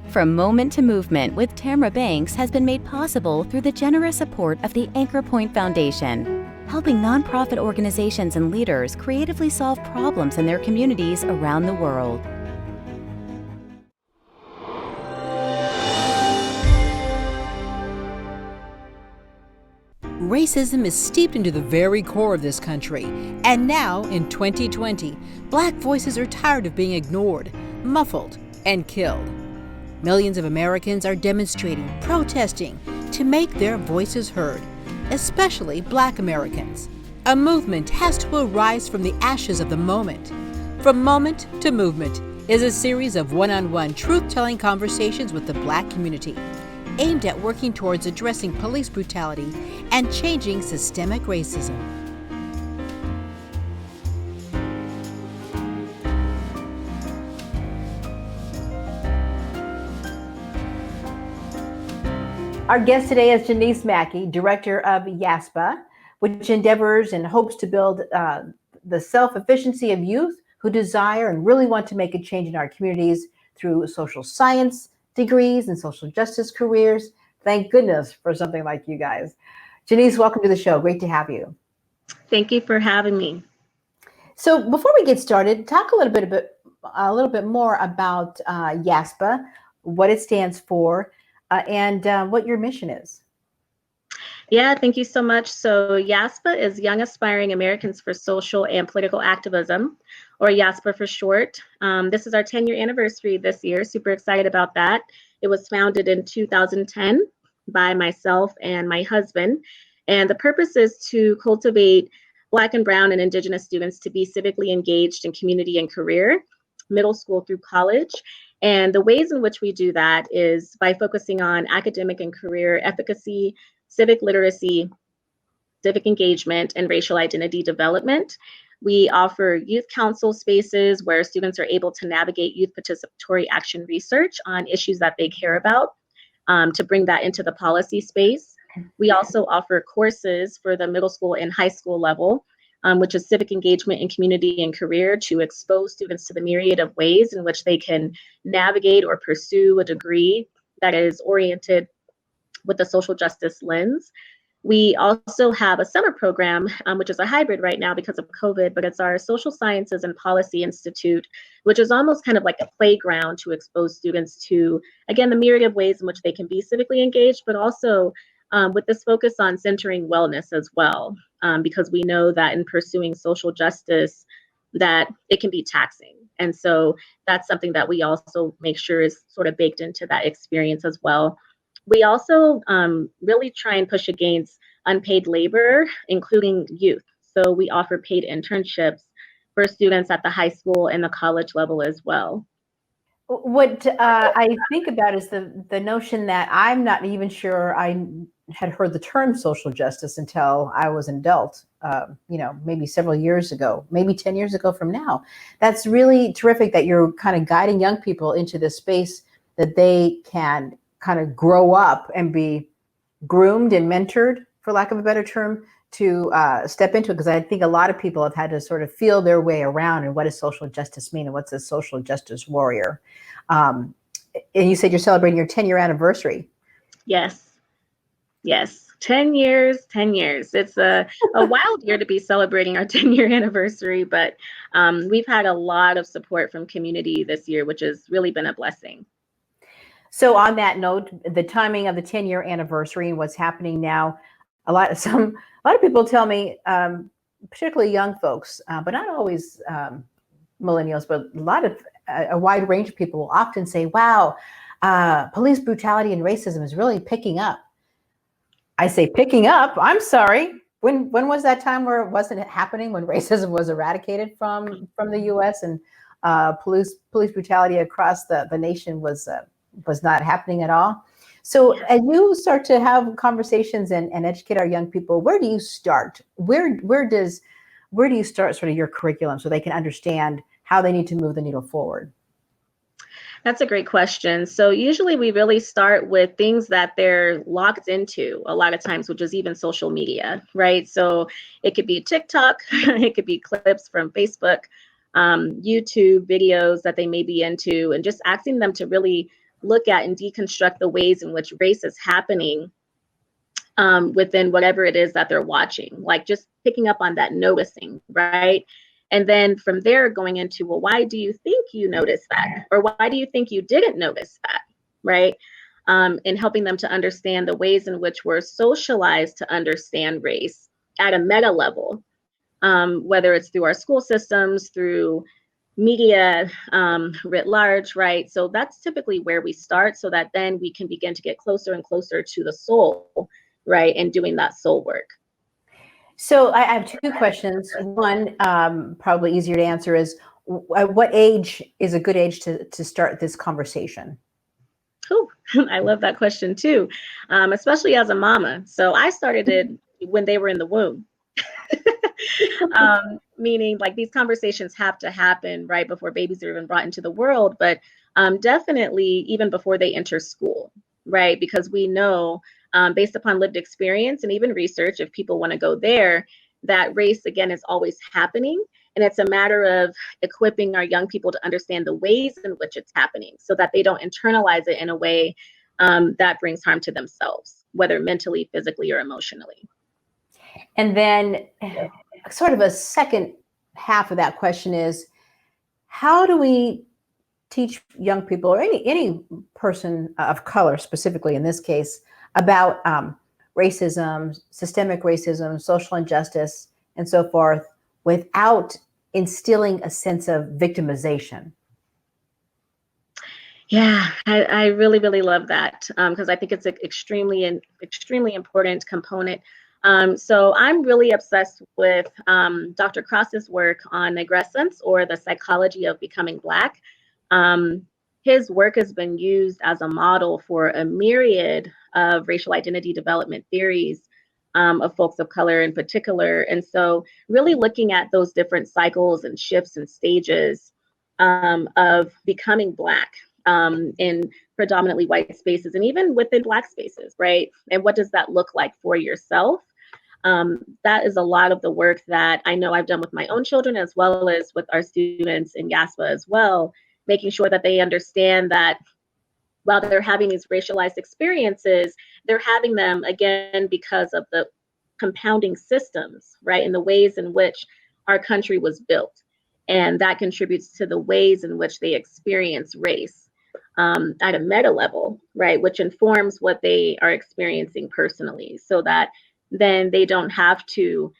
From Moment to Movement with Tamara Banks has been made possible through the generous support of the Anchor Point Foundation, helping nonprofit organizations and leaders creatively solve problems in their communities around the world. Racism is steeped into the very core of this country. And now, in 2020, Black voices are tired of being ignored, muffled, and killed. Millions of Americans are demonstrating, protesting to make their voices heard, especially Black Americans. A movement has to arise from the ashes of the moment. From Moment to Movement is a series of one-on-one truth-telling conversations with the Black community, aimed at working towards addressing police brutality and changing systemic racism. Our guest today is Janiece Mackey, Director of YASPA, which endeavors and hopes to build the self-efficiency of youth who desire and really want to make a change in our communities through social science degrees and social justice careers. Thank goodness for something like you guys. Janiece, welcome to the show. Great to have you. Thank you for having me. So before we get started, talk a little bit more about YASPA, what it stands for, and what your mission is. Yeah, thank you so much. So YASPA is Young Aspiring Americans for Social and Political Activism, or YASPA for short. This is our 10-year anniversary this year. Super excited about that. It was founded in 2010 by myself and my husband. And the purpose is to cultivate Black and Brown and Indigenous students to be civically engaged in community and career, middle school through college. And the ways in which we do that is by focusing on academic and career efficacy, civic literacy, civic engagement, and racial identity development. We offer youth council spaces where students are able to navigate youth participatory action research on issues that they care about, to bring that into the policy space. We also offer courses for the middle school and high school level, which is civic engagement in community and career, to expose students to the myriad of ways in which they can navigate or pursue a degree that is oriented with a social justice lens. We also have a summer program, which is a hybrid right now because of COVID, but it's our Social Sciences and Policy Institute, which is almost kind of like a playground to expose students to, again, the myriad of ways in which they can be civically engaged, but also with this focus on centering wellness as well, because we know that in pursuing social justice, that it can be taxing. And so that's something that we also make sure is sort of baked into that experience as well. We also really try and push against unpaid labor, including youth. So we offer paid internships for students at the high school and the college level as well. What I think about is the notion that I'm not even sure I had heard the term social justice until I was an adult, maybe several years ago, maybe 10 years ago from now. That's really terrific that you're kind of guiding young people into this space that they can kind of grow up and be groomed and mentored, for lack of a better term, to step into it. Because I think a lot of people have had to sort of feel their way around and what does social justice mean and what's a social justice warrior. And you said you're celebrating your 10-year anniversary. Yes. 10 years. It's a wild year to be celebrating our 10-year anniversary, but we've had a lot of support from community this year, which has really been a blessing. So on that note, the timing of the 10-year anniversary and what's happening now, a lot of people tell me, particularly young folks, but not always millennials, but a wide range of people will often say, wow, police brutality and racism is really picking up. I say picking up, I'm sorry. When was that time where it wasn't happening, when racism was eradicated from the US and police brutality across the nation was not happening at all? So as you start to have conversations and educate our young people, where do you start? Where do you start sort of your curriculum so they can understand how they need to move the needle forward? That's a great question. So usually we really start with things that they're locked into a lot of times, which is even social media, right? So it could be TikTok, it could be clips from Facebook, YouTube videos that they may be into, and just asking them to really look at and deconstruct the ways in which race is happening within whatever it is that they're watching, like just picking up on that, noticing, right? And then from there going into, well, why do you think you noticed that? Or why do you think you didn't notice that, right? And helping them to understand the ways in which we're socialized to understand race at a meta level, whether it's through our school systems, through media writ large, right? So that's typically where we start, so that then we can begin to get closer and closer to the soul, right? And doing that soul work. So I have two questions. One, probably easier to answer, is what age is a good age to start this conversation? Oh, I love that question too, especially as a mama. So I started it when they were in the womb. Meaning like these conversations have to happen right before babies are even brought into the world, but definitely even before they enter school, right? Because we know based upon lived experience and even research, if people want to go there, that race again is always happening. And it's a matter of equipping our young people to understand the ways in which it's happening so that they don't internalize it in a way that brings harm to themselves, whether mentally, physically, or emotionally. And then sort of a second half of that question is, how do we teach young people, or any person of color specifically in this case, about racism, systemic racism, social injustice, and so forth, without instilling a sense of victimization? Yeah, I really, really love that because I think it's an extremely important component. So I'm really obsessed with Dr. Cross's work on negrescence, or the psychology of becoming Black. His work has been used as a model for a myriad of racial identity development theories of folks of color in particular. And so really looking at those different cycles and shifts and stages of becoming Black in predominantly white spaces and even within Black spaces, right? And what does that look like for yourself? That is a lot of the work that I know I've done with my own children, as well as with our students in YASPA as well, making sure that they understand that while they're having these racialized experiences, they're having them again because of the compounding systems, right? And the ways in which our country was built. And that contributes to the ways in which they experience race at a meta level, right? Which informs what they are experiencing personally, so that then they don't have to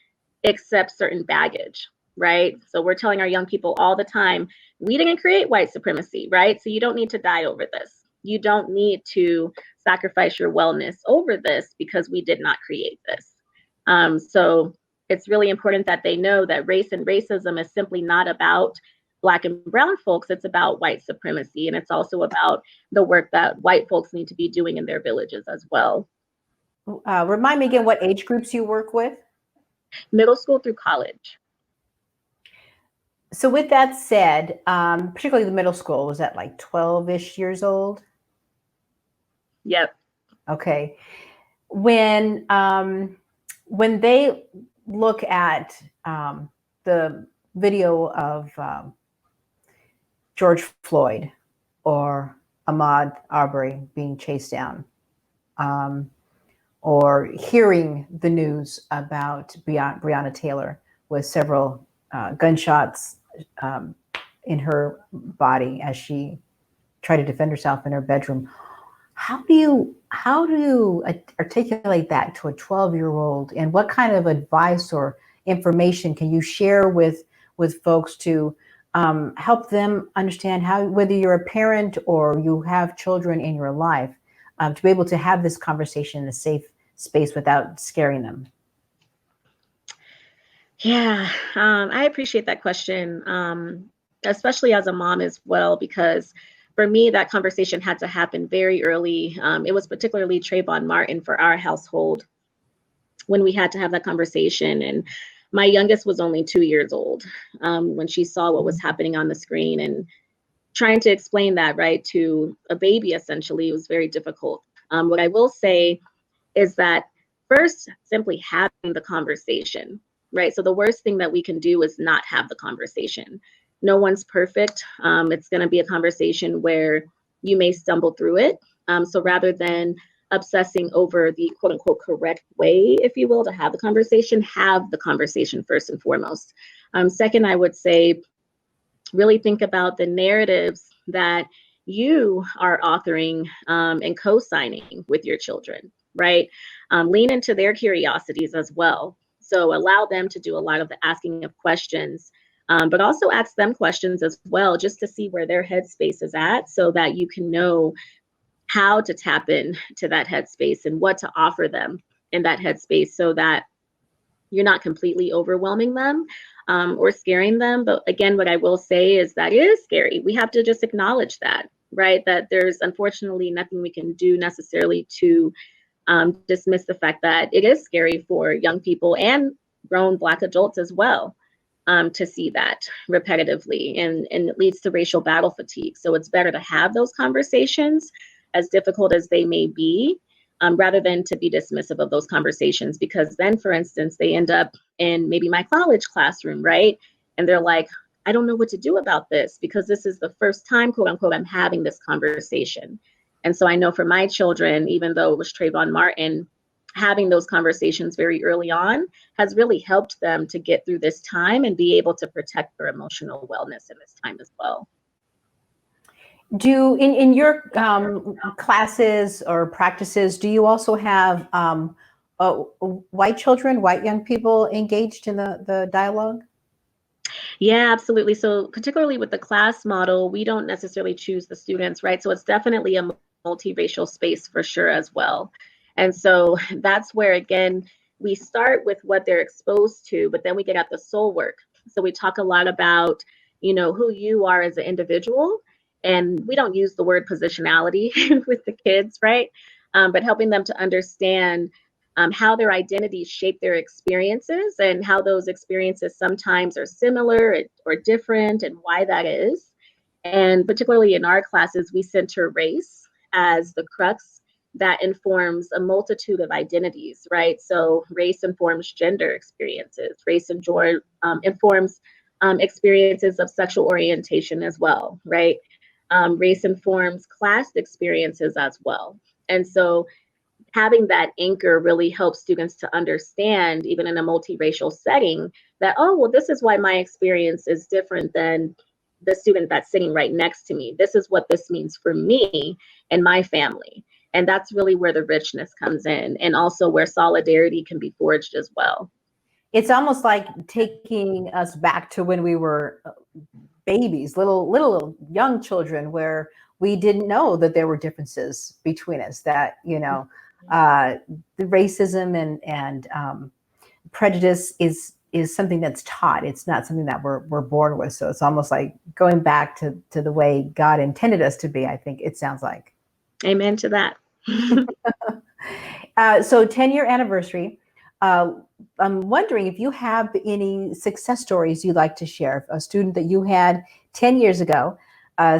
accept certain baggage, right? So we're telling our young people all the time, we didn't create white supremacy, right? So you don't need to die over this. You don't need to sacrifice your wellness over this because we did not create this. So it's really important that they know that race and racism is simply not about Black and brown folks. It's about white supremacy. And it's also about the work that white folks need to be doing in their villages as well. Remind me again what age groups you work with? Middle school through college. So with that said, particularly the middle school, was that like 12-ish years old? Yep. Okay. When they look at the video of George Floyd or Ahmaud Arbery being chased down, or hearing the news about Breonna Taylor with several gunshots in her body as she tried to defend herself in her bedroom, how do you articulate that to a 12-year-old, and what kind of advice or information can you share with folks to help them understand how, whether you're a parent or you have children in your life, to be able to have this conversation in a safe space without scaring them? Yeah, I appreciate that question, especially as a mom as well, because for me, that conversation had to happen very early. It was particularly Trayvon Martin for our household when we had to have that conversation. And my youngest was only 2 years old when she saw what was happening on the screen, and trying to explain that, right, to a baby essentially was very difficult. What I will say is that first, simply having the conversation, right? So the worst thing that we can do is not have the conversation. No one's perfect. It's going to be a conversation where you may stumble through it. So rather than obsessing over the quote unquote correct way, if you will, to have the conversation first and foremost. Second, I would say really think about the narratives that you are authoring and co-signing with your children, right? Lean into their curiosities as well. So allow them to do a lot of the asking of questions, but also ask them questions as well, just to see where their headspace is at so that you can know how to tap in to that headspace and what to offer them in that headspace so that you're not completely overwhelming them or scaring them. But again, what I will say is that it is scary. We have to just acknowledge that, right? That there's unfortunately nothing we can do necessarily to dismiss the fact that it is scary for young people and grown Black adults as well to see that repetitively, and it leads to racial battle fatigue. So it's better to have those conversations, as difficult as they may be, rather than to be dismissive of those conversations, because then, for instance, they end up in maybe my college classroom, right? And they're like, I don't know what to do about this because this is the first time, quote unquote, I'm having this conversation. And so I know for my children, even though it was Trayvon Martin, having those conversations very early on has really helped them to get through this time and be able to protect their emotional wellness in this time as well. Do in your classes or practices, do you also have white children, white young people engaged in the dialogue? Yeah, absolutely. So particularly with the class model, we don't necessarily choose the students, right? So it's definitely a multiracial space for sure as well. And so that's where, again, we start with what they're exposed to, but then we get at the soul work. So we talk a lot about, who you are as an individual. And we don't use the word positionality with the kids, right? But helping them to understand how their identities shape their experiences and how those experiences sometimes are similar or different and why that is. And particularly in our classes, we center race as the crux that informs a multitude of identities, right? So race informs gender experiences, informs experiences of sexual orientation as well, right? Race informs class experiences as well. And so having that anchor really helps students to understand, even in a multiracial setting, that, oh, well, this is why my experience is different than the student that's sitting right next to me. This is what this means for me and my family. And that's really where the richness comes in, and also where solidarity can be forged as well. It's almost like taking us back to when we were babies, little young children, where we didn't know that there were differences between us, that, the racism and prejudice is something that's taught. It's not something that we're born with. So it's almost like going back to the way God intended us to be, I think it sounds like. Amen to that. So 10-year anniversary. I'm wondering if you have any success stories you'd like to share. A student that you had 10 years ago,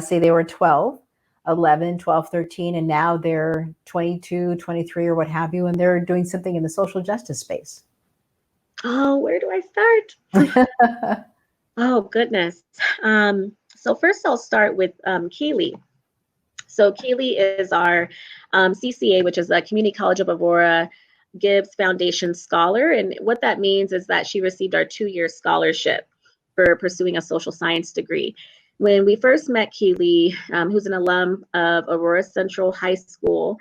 say they were 12, 11, 12, 13, and now they're 22, 23, or what have you, and they're doing something in the social justice space. Oh, where do I start? Oh, goodness. So first I'll start with Keely. So Keely is our CCA, which is the Community College of Aurora Gibbs Foundation Scholar. And what that means is that she received our 2-year scholarship for pursuing a social science degree. When we first met Keely, who's an alum of Aurora Central High School,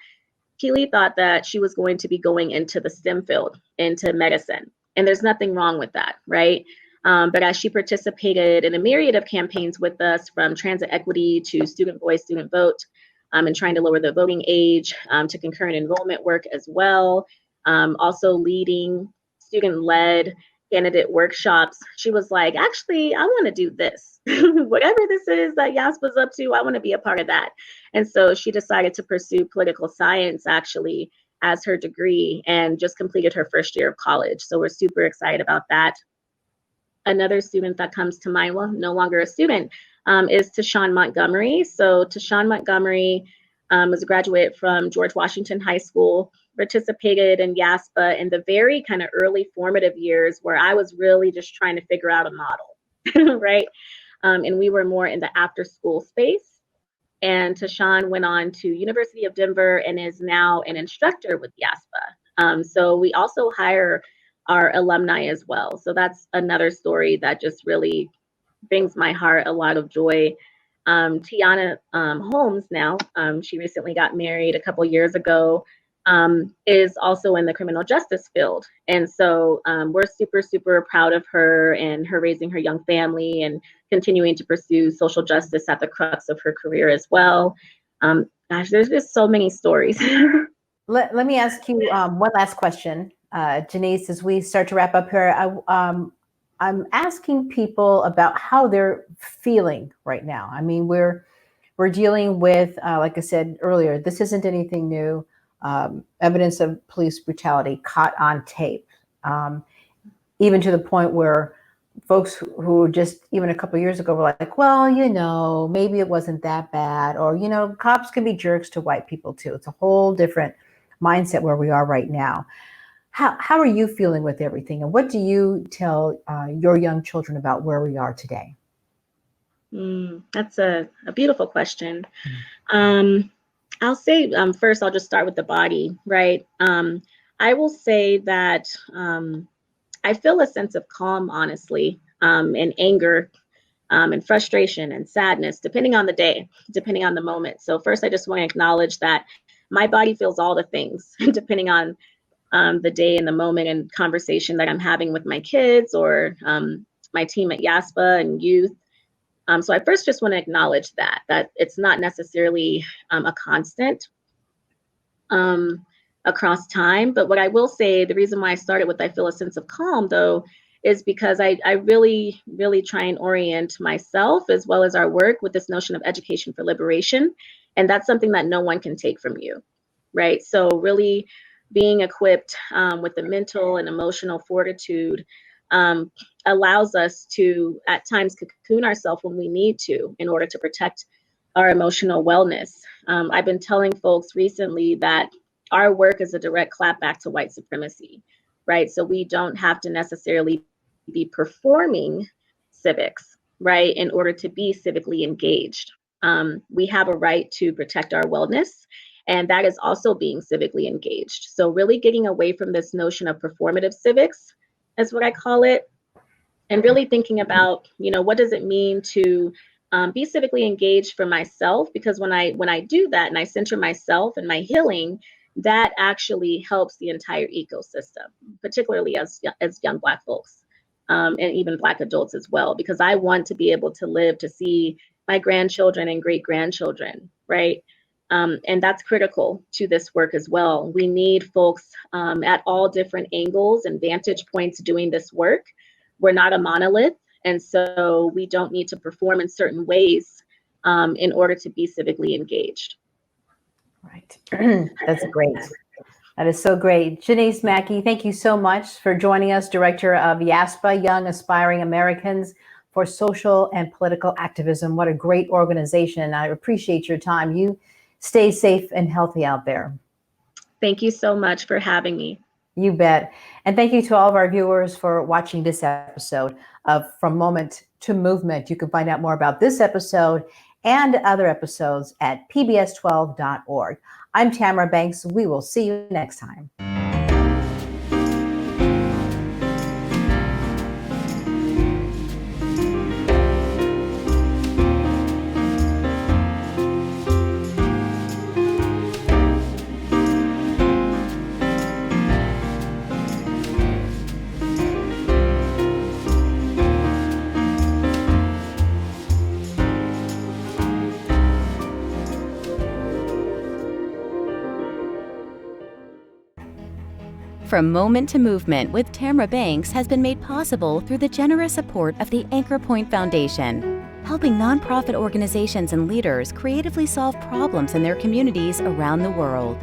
Keely thought that she was going to be going into the STEM field, into medicine. And there's nothing wrong with that, right? But as she participated in a myriad of campaigns with us, from transit equity to student voice, student vote, and trying to lower the voting age, to concurrent enrollment work as well, also leading student-led candidate workshops, she was like, actually, I want to do this. Whatever this is that YASPA's up to, I want to be a part of that. And so she decided to pursue political science actually as her degree, and just completed her first year of college. So we're super excited about that. Another student that comes to mind, well, no longer a student, is Tashawn Montgomery. So Tashawn Montgomery was a graduate from George Washington High School, participated in YASPA in the very kind of early formative years where I was really just trying to figure out a model, right? And we were more in the after school space. And Tashawn went on to University of Denver and is now an instructor with YASPA. So we also hire our alumni as well. So that's another story that just really brings my heart a lot of joy. Tiana Holmes now, she recently got married a couple years ago, is also in the criminal justice field. And so we're super, super proud of her and her raising her young family and continuing to pursue social justice at the crux of her career as well. Gosh, there's just so many stories. Let me ask you one last question, Janiece, as we start to wrap up here. I'm asking people about how they're feeling right now. I mean, we're dealing with, like I said earlier, this isn't anything new. Evidence of police brutality caught on tape, even to the point where folks who just even a couple of years ago were like, well, maybe it wasn't that bad, or cops can be jerks to white people too. It's a whole different mindset where we are right now. How are you feeling with everything, and what do you tell your young children about where we are today? That's a beautiful question. I'll say first, I'll just start with the body, right? I will say that I feel a sense of calm, honestly, and anger, and frustration and sadness, depending on the day, depending on the moment. So first, I just want to acknowledge that my body feels all the things, depending on the day and the moment and conversation that I'm having with my kids or my team at YASPA and youth. So I first just want to acknowledge that it's not necessarily a constant across time. But what I will say, the reason why I started with I feel a sense of calm, though, is because I really, really try and orient myself as well as our work with this notion of education for liberation. And that's something that no one can take from you, right? So really being equipped with the mental and emotional fortitude allows us to, at times, cocoon ourselves when we need to in order to protect our emotional wellness. I've been telling folks recently that our work is a direct clapback to white supremacy, right? So we don't have to necessarily be performing civics, right, in order to be civically engaged. We have a right to protect our wellness, and that is also being civically engaged. So really getting away from this notion of performative civics, is what I call it, and really thinking about, what does it mean to be civically engaged for myself? Because when I do that and I center myself and my healing, that actually helps the entire ecosystem, particularly as young Black folks and even Black adults as well, because I want to be able to live to see my grandchildren and great grandchildren, right? And that's critical to this work as well. We need folks at all different angles and vantage points doing this work. We're not a monolith, and so we don't need to perform in certain ways in order to be civically engaged. Right. That's great. That is so great. Janiece Mackey, thank you so much for joining us, Director of YASPA, Young Aspiring Americans for Social and Political Activism. What a great organization. I appreciate your time. You stay safe and healthy out there. Thank you so much for having me. You bet. And thank you to all of our viewers for watching this episode of From Moment to Movement. You can find out more about this episode and other episodes at pbs12.org. I'm Tamara Banks. We will see you next time. From Moment to Movement with Tamara Banks has been made possible through the generous support of the Anchor Point Foundation, helping nonprofit organizations and leaders creatively solve problems in their communities around the world.